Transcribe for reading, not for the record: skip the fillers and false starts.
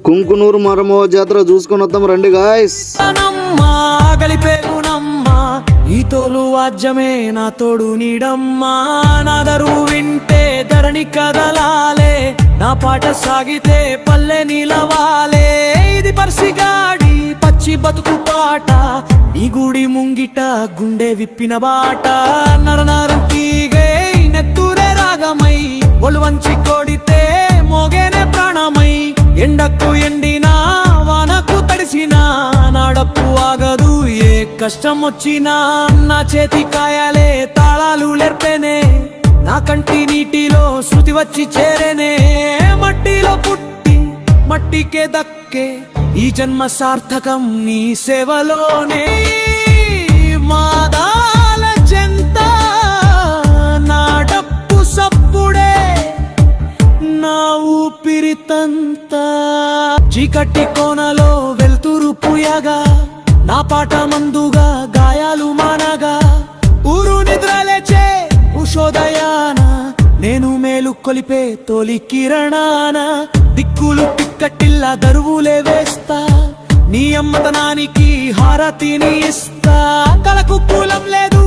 కుంకునూరు మరమో జాతర చూసుకొని వద్దాం రండి గాయస్. ఈ తోలు వాద్యమే నా తోడు నీడమ్మా, నా దరువు వింటే ధరణి కదలాలే, నా పాట సాగితే పల్లె నిలవాలే. ఇది పర్సిగాడి పచ్చి బతుకు పాట, నీ గుడి ముంగిట గుండె విప్పిన బాట. నరనరు తీగే నెత్తురే రాగమై, ఒలువంచి కొడితే మోగేనే ప్రాణమై. ఎండకు ఎండినా వానకు తడిసినా నాడప్పు ఆగదు ఏ కష్టం వచ్చినా. నా చేతి కాయాలే తాళాలు లేర్పేనే, నా కంటి నీటిలో శృతి వచ్చి చేరేనే. మట్టిలో పుట్టి మట్టికే దక్కే ఈ జన్మ సార్థకం నీ సేవలోనే. మాదాల చెంత నా డప్పు సప్పుడే నా ఊపిరితంతా. చీకటి కోనలో వెలుతురు పుయగా, నా పాట మందుగా గాయాలు మానగా. ఊరు నిద్రలేచే ఉషోదయాన, నేను మేలు కొలిపే తొలి కిరణాన. దిక్కులు పిక్కటిల్లా దరువులే వేస్తా, నీ అమ్మతనానికి హారతిని ఇస్తా. కళకు కూలం లేదు